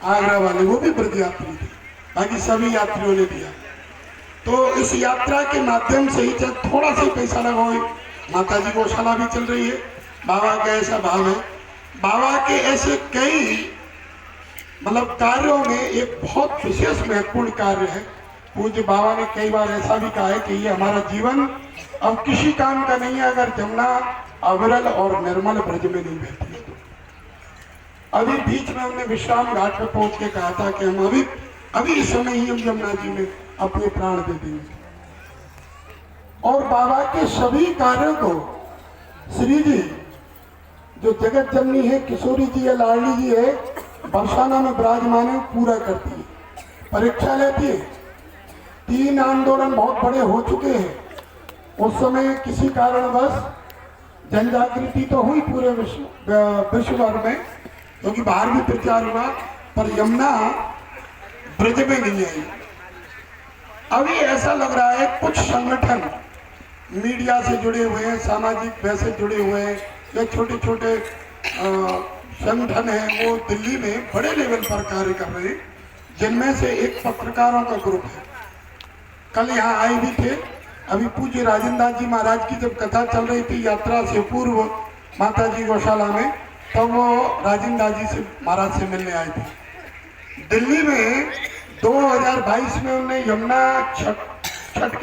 आगरा वाले, वो भी ब्रज यात्री थे, बाकी सभी यात्रियों ने दिया। तो इस यात्रा के माध्यम से ही चाहे थोड़ा सा पैसा लगाओ, माता जी गौशाला भी चल रही है, बाबा का ऐसा भाव है। बाबा के ऐसे कई मतलब कार्यों में एक बहुत विशेष महत्वपूर्ण कार्य है। पूज्य बाबा ने कई बार ऐसा भी कहा है कि ये हमारा जीवन अब किसी काम का नहीं है अगर जमुना अविरल और निर्मल ब्रज में नहीं बहती है। अभी बीच में हमने विश्राम घाट पर पहुंच के कहा था कि हम अभी इस समय ही हम यमुना जी में अपने प्राण दे देंगे। और बाबा के सभी कार्यों को श्री जी जो जगत जननी है, किशोरी जी है, लाडली जी है, बरसाना में विराजमान है, पूरा करती है, परीक्षा लेती है। 3 आंदोलन बहुत बड़े हो चुके हैं। उस समय किसी कारणवश जन जागृति तो हुई पूरे विश्व भर में, क्योंकि बाहर भी प्रचार हुआ, पर यमुना ब्रज में नहीं आई। अभी ऐसा लग रहा है कुछ संगठन मीडिया से जुड़े हुए हैं, सामाजिक वैसे जुड़े हुए हैं, या छोटे छोटे संगठन हैं, वो दिल्ली में बड़े लेवल पर कार्य कर रहे हैं, जिनमें से एक पत्रकारों का ग्रुप है। कल यहाँ आए भी थे। अभी पूज्य राजेंद्र दास जी महाराज की जब कथा चल रही थी यात्रा से पूर्व माता जी गौशाला में, तो वो राजेंद्र दास जी से महाराज से मिलने आए थे। दिल्ली में 2022 में उन्हें यमुना छठ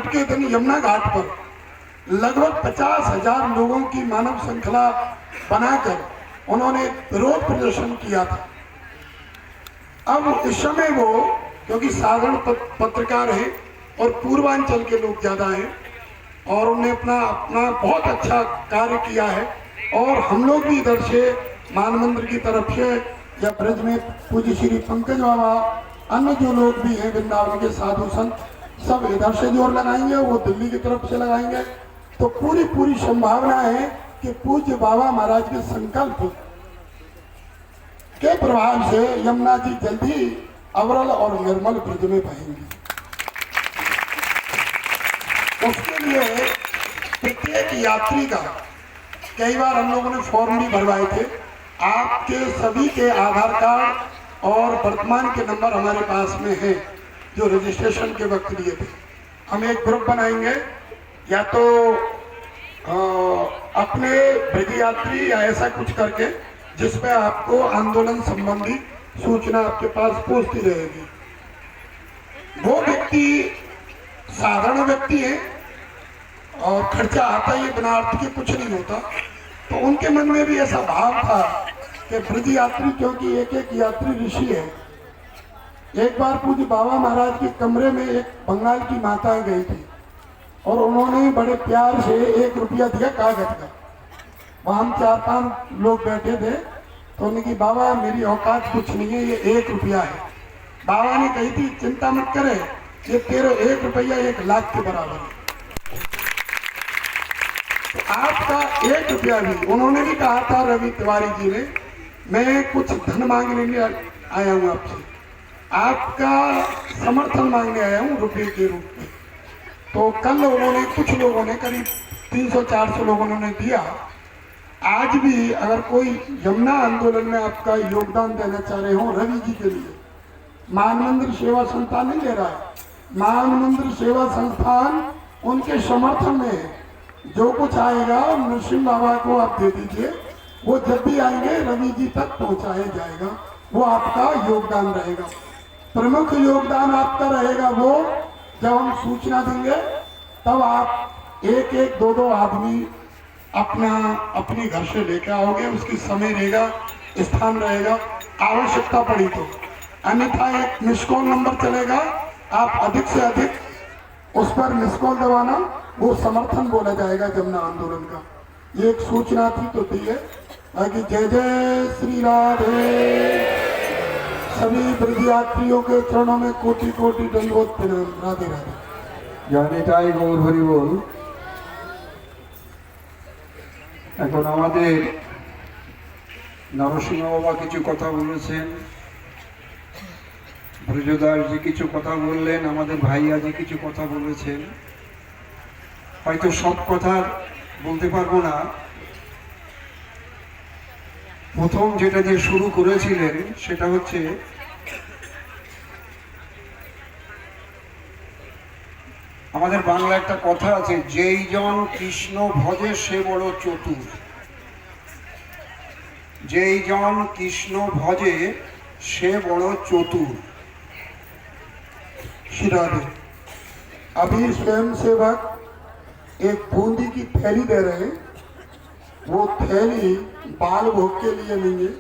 के दिन यमुना घाट पर लगभग 50,000 लोगों की मानव श्रृंखला बनाकर उन्होंने विरोध प्रदर्शन किया था। अब इस समय वो, क्योंकि साधारण पत्रकार है और पूर्वांचल के लोग ज्यादा हैं, और उन्हें अपना बहुत अच्छा कार्य किया है। और हम लोग भी इधर से मान मंदिर की तरफ से या ब्रज में पूज्य श्री पंकज बाबा, अन्य जो लोग भी हैं वृंदावन के साधु संत, सब इधर से जोर लगाएंगे, वो दिल्ली की तरफ से लगाएंगे। तो पूरी संभावना है कि पूज्य बाबा महाराज के संकल्प के प्रभाव से यमुना जी जल्दी अविरल और निर्मल ब्रज में बहेंगी। उसके लिए प्रत्येक यात्री का कई बार हम लोगों ने फॉर्म भी भरवाए थे। आपके सभी के आधार कार्ड और वर्तमान के नंबर हमारे पास में है, जो रजिस्ट्रेशन के वक्त लिए थे। हम एक ग्रुप बनाएंगे, या तो अपने ब्रज यात्री या ऐसा कुछ करके, जिसमें आपको आंदोलन संबंधी सूचना आपके पास पहुंचती रहेगी। वो व्यक्ति साधारण व्यक्ति है और खर्चा आता ही बिना अर्थ के कुछ नहीं होता। तो उनके मन में भी ऐसा भाव था कि ब्रज यात्री, क्योंकि एक एक यात्री ऋषि है। एक बार पूज्य बाबा महाराज के कमरे में एक बंगाल की माता गई थी और उन्होंने बड़े प्यार से 1 रुपया दिया कागज का। वहाँ हम 4-5 लोग बैठे थे, तो उन्होंने कहा बाबा मेरी औकात कुछ नहीं है, ये 1 रुपया है। बाबा ने कही थी चिंता मत करे, ये तेरा 1 रुपया 1 लाख के बराबर है। तो आपका 1 रुपया भी, उन्होंने भी कहा था रवि तिवारी जी ने, मैं कुछ धन मांगने नहीं आया हूँ आपसे, आपका समर्थन मांगने आया हूँ रुपये के रूप में। तो कल उन्होंने, कुछ लोगों ने, करीब 300-400 लोगों ने दिया। आज भी अगर कोई यमुना आंदोलन में आपका योगदान देना चाह रहे हो रवि जी के लिए, मान मंदिर सेवा संस्थान नहीं ले रहा है, मान मंदिर सेवा संस्थान उनके समर्थन में है। जो कुछ आएगा नरसिंह बाबा को आप दे दीजिए, वो जब भी आएंगे रवि जी तक पहुंचाया जाएगा, वो आपका योगदान रहेगा। प्रमुख योगदान आपका रहेगा वो जब हम सूचना देंगे, तब आप 1-1, 2-2 आदमी अपनी घर से लेकर आओगे। उसकी समय रहेगा, स्थान रहेगा, आवश्यकता पड़ी तो। अन्यथा एक मिस कॉल नंबर चलेगा, आप अधिक से अधिक उस पर मिस कॉल दबाना, वो समर्थन बोला जाएगा जमुना आंदोलन का। ये एक सूचना थी तो दी है। बाकी जय जय श्री राधे। सभी ब्रज यात्रियों के चरणों में कोटि कोटि दंडवत प्रणाम। राधे राधे। জয়নিতাই গৌর হরি বল। এখন আমাদের নরসিংহ বাবা কিছু কথা বলেছেন, ব্রজদাসজি কিছু কথা বললেন, আমাদের ভাইয়াজি কিছু কথা বলেছেন। হয়তো সব কথা বলতে পারবো না, প্রথম যেটা দিয়ে শুরু করেছিলেন সেটা হচ্ছে আমাদের বাংলা একটা কথা আছে, যেই জন কৃষ্ণ ভজে সে বড় চতুর। যেই জন কৃষ্ণ ভজে সে বড় চতুর। शिरादे अभी स्वयं सेवक एक बूंदी की थैली दे रहे हैं। वो थैली बाल भोग के लिए नहीं है।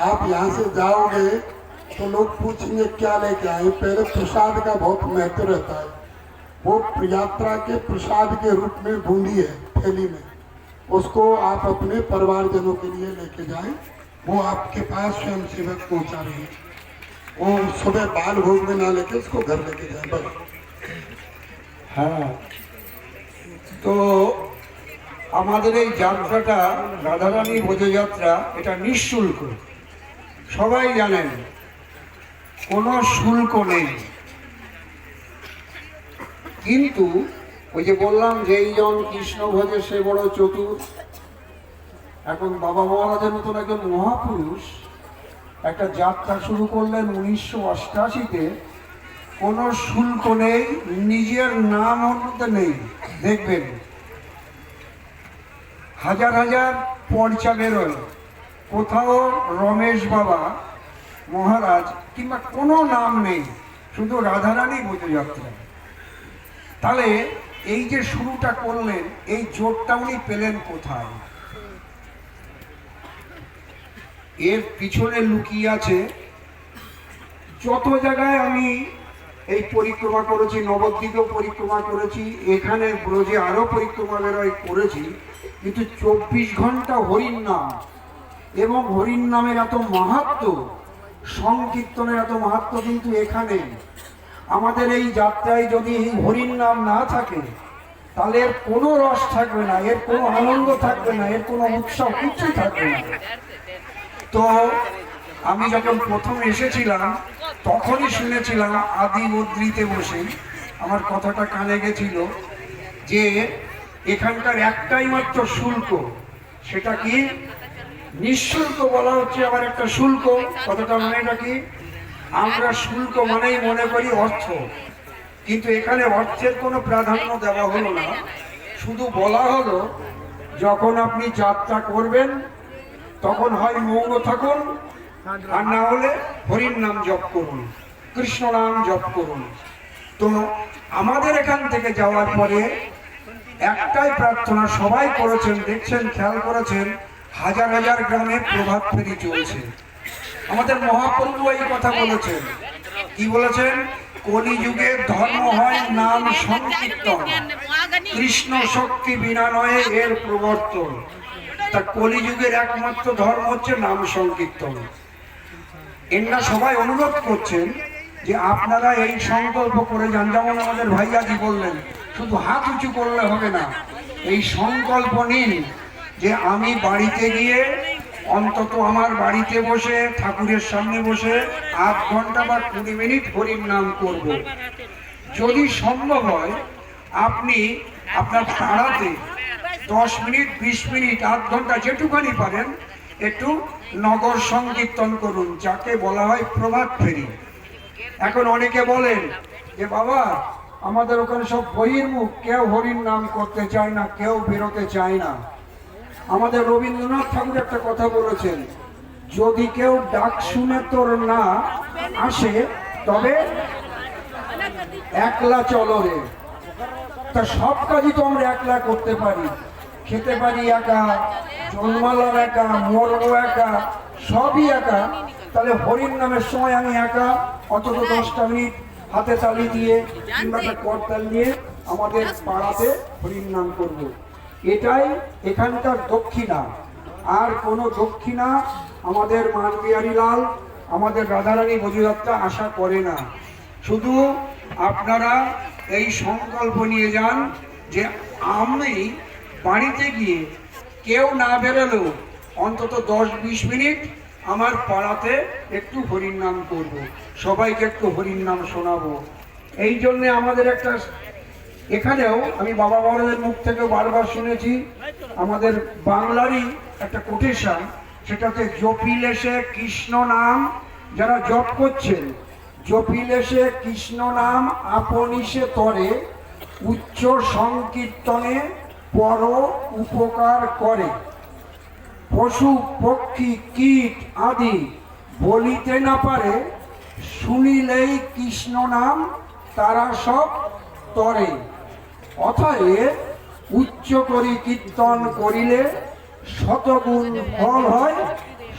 आप यहाँ से जाओगे तो लोग पूछेंगे क्या लेके आए। पहले प्रसाद का बहुत महत्व रहता है। वो यात्रा के प्रसाद के रूप में बूंदी है थैली में, उसको आप अपने परिवारजनों के लिए लेके जाएं। वो आपके पास स्वयं सेवक पहुँचा रहे हैं। वो सुबह बाल भोग में ना लेके उसको घर लेके जाए बस। হ্যাঁ, তো আমাদের এই যাত্রাটা রাধারানী বোঝযাত্রা, এটা নিঃশুল্ক। সবাই জানেন কোনো শুল্ক নেই। কিন্তু ওই যে বললাম যেই জন কৃষ্ণ ভজে সে বড় চতুর, এখন বাবা মহারাজের মতন একজন মহাপুরুষ একটা যাত্রা শুরু করলেন 1988-তে। কোনো শুল্ক নেই, নিজের নাম ওর মধ্যে নেই। দেখবেন হাজার হাজার পর্চা বেরোয়, কোথাও রমেশ বাবা মহারাজ কিংবা কোনো নাম নেই, শুধু রাধারানী বোঝযাত্রা। তাহলে এই যে শুরুটা করলেন, এই জোরটা উনি পেলেন কোথায়? এর পিছনে লুকিয়ে আছে, যত জায়গায় আমি এই পরিক্রমা করেছি, নবদ্বীপেও পরিক্রমা করেছি, এখানে ব্রজে আরও পরিক্রমা বেরোয় করেছি, কিন্তু 24 ঘন্টা হরির নাম এবং হরির নামের এত মাহাত্ম্য, সংকীর্তনের এত মাহাত্ম্য কিন্তু এখানে। আমাদের এই যাত্রায় যদি এই হরির নাম না থাকে তাহলে এর কোনো রস থাকবে না, এর কোনো আনন্দ থাকবে না, এর কোনো উৎসব কিছু থাকবে না। তো আমি যখন প্রথম এসেছিলাম তখনই শুনেছিলাম আদি উদ্রিতে বসে, আমার কথাটা কানে গেছিল যে এখানকার একটাই মাত্র শুল্ক, সেটা কি নিঃশুল্ক বলা হচ্ছে, আবার একটা শুল্ক। কথাটা মানেটা কি? আমরা শুল্ক মানেই মনে করি অর্থ, কিন্তু এখানে অর্থের কোনো প্রাধান্য দেওয়া হলো না। শুধু বলা হলো যখন আপনি যাত্রা করবেন তখন হয় মৌন থাকুন, আর না হলে হরির নাম জপ করুন, কৃষ্ণ নাম জপ করুন। তো আমাদের এখান থেকে যাওয়ার পরে একটাই প্রার্থনা সবাই করেছেন, দেখছেন, খেয়াল করেছেন, হাজার হাজার গ্রামে প্রভাত ফেরি চলছে। আমাদের মহাপ্রভু এই কথা বলেছেন। কি বলেছেন? কলিযুগের ধর্ম হয় নাম সংকীর্তন, কৃষ্ণ শক্তি বিনা নয় এর প্রবর্তন। তা কলিযুগের একমাত্র ধর্ম হচ্ছে নাম সংকীর্তন। এরা সবাই অনুরোধ করছেন যে আপনারা এই সংকল্প করে যান। যেমন আমাদের ভাইয়াজি বললেন, শুধু হাত উঁচু করলে হবে না, এই সংকল্প নিন যে আমি বাড়িতে গিয়ে অন্তত আমার বাড়িতে বসে ঠাকুরের সামনে বসে 8 ঘন্টা বা 20 মিনিট হরির নাম করব। যদি সম্ভব হয় আপনি আপনার পাড়াতে 10 মিনিট, 20 মিনিট, 8 ঘন্টা যেটুখানি পারেন একটু নগর সংকীর্তন করুন, যাকে বলা হয় প্রভাত ফেরি। এখন অনেকে বলেন যে বাবা আমাদের ওখানে সব বহির্মুখ, কেউ হরির নাম করতে চায় না, কেউ বেরোতে চায় না। আমাদের রবীন্দ্রনাথ ঠাকুর একটা কথা বলেছেন, যদি কেউ ডাক শুনে তোর না আসে তবে একলা চলো রে। তা সব কাজই তো আমরা একলা করতে পারি, খেতে পারি একা, জন্মালাম একা, মরবো একা, সবই একা। তাহলে হরির নামের সময় আমি একা অন্তত 10টা মিনিট হাতে তালি দিয়ে কিংবা একটা করতাল নিয়ে আমাদের পাড়াতে হরির নাম করবো। এটাই এখানকার দক্ষিণা। আর কোনো দক্ষিণা আমাদের মানবিহারী লাল, আমাদের রাধারানী বোঝযাত্রা আশা করে না। শুধু আপনারা এই সংকল্প নিয়ে যান যে আমি বাড়িতে গিয়ে কেউ না বেরোলেও অন্তত 10-20 মিনিট আমার পাড়াতে একটু হরির নাম করব, সবাইকে একটু হরির নাম শোনাবো। এই জন্যে আমাদের একটা, এখানেও আমি বাবা মহারাজের মুখ থেকে বারবার শুনেছি, আমাদের বাংলারই একটা কোটেশন, সেটা হচ্ছে জপিলেশে কৃষ্ণ নাম। যারা জপ করছেন, জপিলেশে কৃষ্ণ নাম আপনিশে তরে, উচ্চ সংকীর্তনে পর উপকার করে। পশু পক্ষী কীট আদি বলিতে না পারে, শুনিলেই কৃষ্ণ নাম তারা সব তরে। অতএব উচ্চ করি কীর্তন করিলে শতগুণ ফল হয়,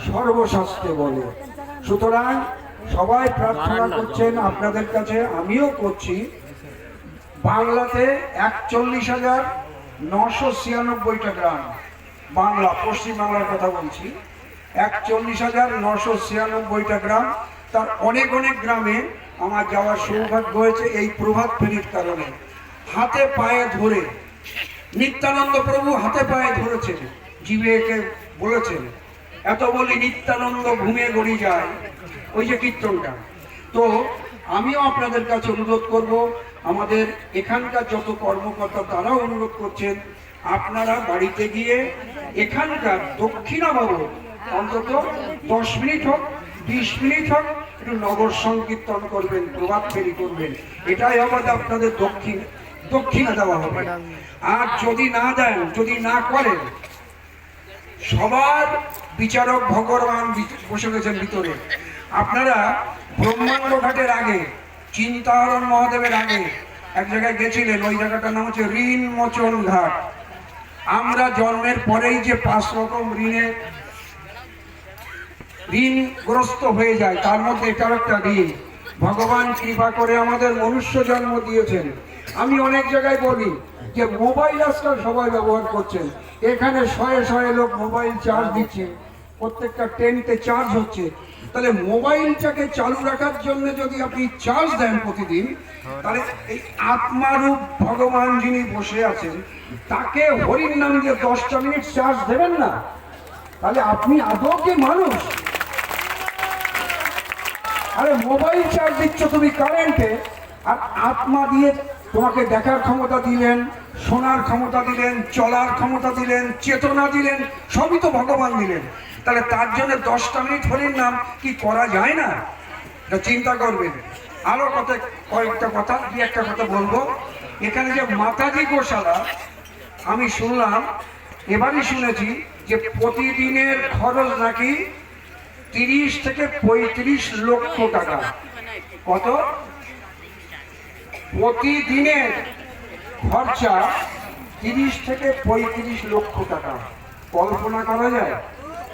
সর্বশাস্ত্রে বলে। সুতরাং সবাই প্রার্থনা করছেন আপনাদের কাছে, আমিও করছি। বাংলাতে 41,996টা গ্রাম, বাংলা পশ্চিমবাংলার কথা বলছি, 41,996টা গ্রাম। তার অনেক অনেক গ্রামে আমার যাওয়ার সৌভাগ্য হয়েছে এই প্রভাত ফেরির কারণে। হাতে পায়ে ধরে নিত্যানন্দ প্রভু হাতে পায়ে ধরেছেন, জীবেকে বলেছেন, এত বলি নিত্যানন্দ ঘুমে গড়ি যায়, ওই যে কীর্তনটা। তো আমিও আপনাদের কাছে অনুরোধ করব, আমাদের এখানকার যত কর্মকর্তা তারাও অনুরোধ করছেন, আপনারা বাড়িতে গিয়ে এখানকার দক্ষিণাভাবে অন্তত 10 মিনিট হোক 20 মিনিট হোক একটু নগর সংকীর্তন করবেন, প্রভাত ফেরি করবেন। এটাই আমাদের আপনাদের দক্ষিণা দেওয়া হবে। আর যদি না দেন, যদি না করেন, সবার বিচারক ভগবান বসে গেছেন ভিতরে। আপনারা ব্রহ্মাণ্ড ঘাটের আগে, চিন্তাহরণ মহাদেবের আগে এক জায়গায় গেছিলেন, ওই জায়গাটার নাম হচ্ছে ঋণ মোচন ঘাট। আমরা জন্মের পরেই যে 5 রকম ঋণগ্রস্ত হয়ে যায়, তার মধ্যে এটাও একটা ঋণ। ভগবান কৃপা করে আমাদের মনুষ্য জন্ম দিয়েছেন। আমি অনেক জায়গায় বলি যে মোবাইল আজকাল সবাই ব্যবহার করছেন, এখানে শয়ে শয়ে লোক মোবাইল চার্জ দিচ্ছে, প্রত্যেকটা টেন্টে চার্জ হচ্ছে। তাহলে মোবাইলটাকে চালু রাখার জন্য যদি আপনি চার্জ দেন প্রতিদিন, তাহলে এই আত্মারূপ ভগবান যিনি বসে আছেন তাকে হরির নাম দিয়ে 10টা মিনিট চার্জ দেবেন না, তাহলে আপনি আদৌ কি মানুষ? আরে মোবাইল চার্জ দিচ্ছ তুমি কারেন্টে, আর আত্মা দিয়ে তোমাকে দেখার ক্ষমতা দিলেন, শোনার ক্ষমতা দিলেন, চলার ক্ষমতা দিলেন, চেতনা দিলেন, সবই তো ভগবান দিলেন। তাহলে তার জন্য 10টা মিনিট হরির নাম কি করা যায় না? এটা চিন্তা করবেন। আরো কয়েকটা কথা, একটা কথা বলবো। এখানে যে মাতাজি গোশালা, আমি শুনলাম, এবারই শুনেছি যে প্রতিদিনের খরচ নাকি 30 থেকে 35 লক্ষ টাকা। কত? প্রতিদিনের খরচা 30 থেকে 35 লক্ষ টাকা। কল্পনা করা যায়?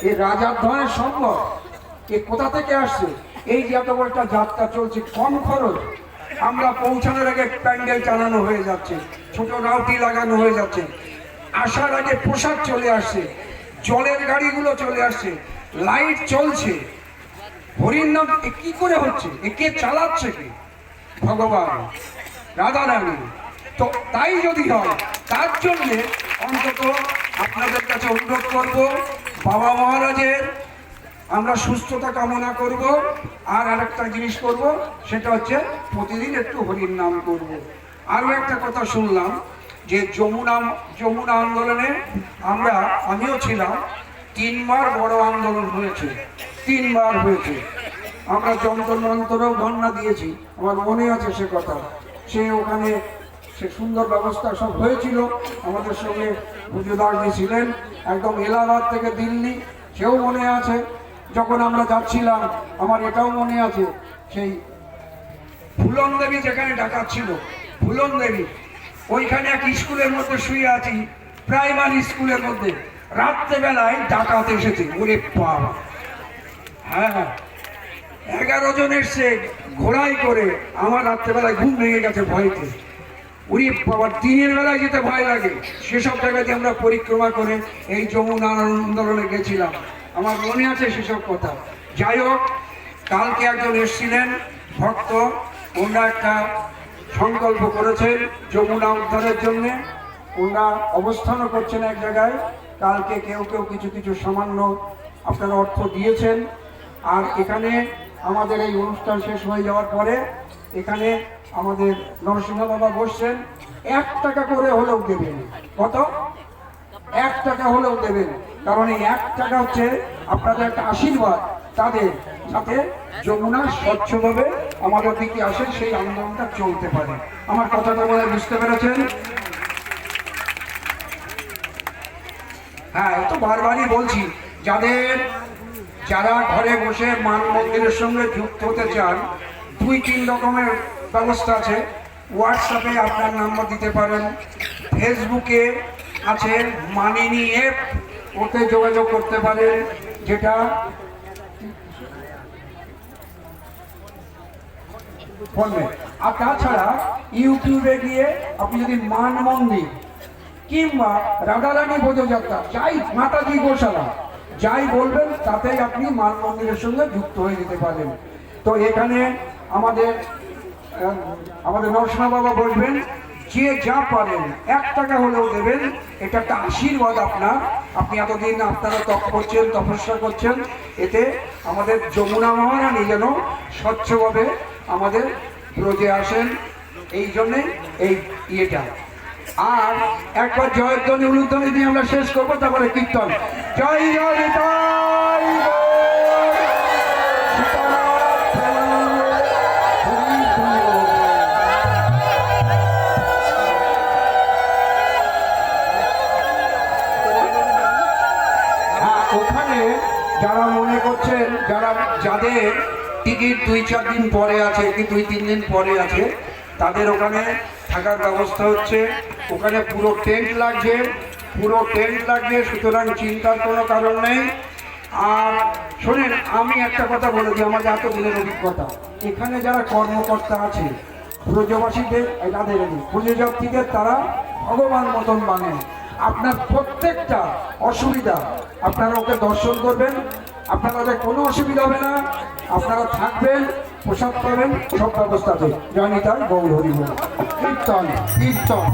এই রাজার ধনের সম্ভব? এ কোথা থেকে আসছে? এই যে এত বড় একটা যাত্রা চলছে, কম খরচ। আমরা পৌঁছানোর আগে প্যান্ডেল চালানো হয়ে যাচ্ছে, ছোট রাউটি লাগানো হয়ে যাচ্ছে, আসার আগে পোশাক চলে আসছে, জলের গাড়িগুলো চলে আসছে, লাইট চলছে। হরির নাম কি করে হচ্ছে? কে চালাচ্ছে? কি? ভগবান, রাধা রানী। তো তাই যদি হয়, তার জন্য অন্তত আপনাদের কাছে অনুরোধ করব, বাবা মহারাজের আমরা সুস্থতা কামনা করব। আর আরেকটা জিনিস করব, সেটা হচ্ছে প্রতিদিন একটু হরির নাম করব। আরও একটা কথা শুনলাম যে যমুনা আন্দোলনে আমিও ছিলাম, 3 বার বড় আন্দোলন হয়েছে, 3 বার হয়েছে। আমরা যন্ত্র মন্ত্রেও ধর্ণা দিয়েছি, আমার মনে আছে সে কথা। ওখানে সে সুন্দর ব্যবস্থা সব হয়েছিল। আমাদের সঙ্গে পুজোদাসজি ছিলেন, একদম এলাহাবাদ থেকে দিল্লি, সেও মনে আছে। যখন আমরা যাচ্ছিলাম, আমার এটাও মনে আছে, সেই ফুলন দেবী যেখানে ডাকাত ছিল, ফুলন দেবী, ওইখানে এক স্কুলের মধ্যে শুয়ে আছি, প্রাইমারি স্কুলের মধ্যে। রাত্রেবেলায় ডাকাত এসেছে, ওরে বাবা! হ্যাঁ, 11 জন এসছে ঘোড়াই করে। আমার রাত্রেবেলায় ঘুম ভেঙে গেছে ভয়তে। উনি বাবা, দিনের বেলায় যেতে ভয় লাগে। সেসব জায়গাতে আমরা পরিক্রমা করে এই যমুনা আন্দোলনে গেছিলাম, আমার মনে আছে সেসব কথা। যাই হোক, কালকে একজন এসেছিলেন ভক্ত, ওনারা একটা সংকল্প করেছেন যমুনা উদ্ধারের জন্যে। ওনারা অবস্থানও করছেন এক জায়গায়। কালকে কেউ কেউ কিছু কিছু সামান্য আপনারা অর্থ দিয়েছেন। আর এখানে আমাদের এই অনুষ্ঠান শেষ হয়ে যাওয়ার পরে এখানে আমাদের নরসিংহ বাবা বসছেন, 1 টাকা করে হলেও দেবেন। কত? 1 টাকা হলেও দেবেন। কারণ এই 1 টাকা হচ্ছে আপনাদের একটা আশীর্বাদ তাদের, যাতে যমুনা স্বচ্ছভাবে আমাদের দিকে আসে, সেই আন্দোলনটা চলতে পারে। আমার কথাটা বলে বুঝতে পেরেছেন? হ্যাঁ, তো বারবারই বলছি, যারা ঘরে বসে মান মন্দিরের সঙ্গে যুক্ত হতে চান, 2-3 রকমের ব্যবস্থা আছে। হোয়াটসঅ্যাপে আপনার নাম্বার দিতে পারেন, ফেসবুকে আছে মানিনী অ্যাপ, ওতে যোগাযোগ করতে পারেন, যেটা ফোনে। আর তাছাড়া ইউটিউবে গিয়ে আপনি যদি মান মন্দির কিংবা রাধারানী বোধযাত্রা, যাই মাতাজি গোশালা যাই বলবেন, তাতেই আপনি মান মন্দিরের সঙ্গে যুক্ত হয়ে যেতে পারেন। তো এখানে আমাদের নরসিংহ বাবা বলবেন, যে যা পারেন 1 টাকা হলেও দেবেন, এটা একটা আশীর্বাদ আপনার। আপনি এতদিন আপনারা তপ করছেন, তপস্যা করছেন, এতে আমাদের যমুনা মহারানী যেন স্বচ্ছভাবে আমাদের ব্রজে আসেন, এই জন্যে এই ইয়েটা। আর একবার জয়ধ্বনি উলুধ্বনি দিয়ে আমরা শেষ করবো, তারপরে কীর্তন। জয় জয় নিতাই গৌর, সীতারাম হরি বল। হ্যাঁ, ওখানে যারা মনে করছেন, যাদের টিকিট 2-4 দিন পরে আছে কি 2-3 দিন পরে আছে, তাদের ওখানে থাকার ব্যবস্থা হচ্ছে। ওখানে পুরো টেন্ট লাগছে, সুতরাং চিন্তার কোনো কারণ নেই। আর শোনেন, আমি একটা কথা বলে দিই, আমাদের এতদিনের অভিজ্ঞতা, এখানে যারা কর্মকর্তা আছে ব্রজবাসীদের, তাদের পুজোযাত্রীদের তারা ভগবান মতন মানেন। আপনার প্রত্যেকটা অসুবিধা আপনারা ওকে দর্শন করবেন, আপনাদের কোনো অসুবিধা হবে না, আপনারা থাকবেন, প্রসাদ পাবেন, সব ব্যবস্থা আছে। জয় নিতাই গৌর হরি বল। কীর্তন কীর্তন।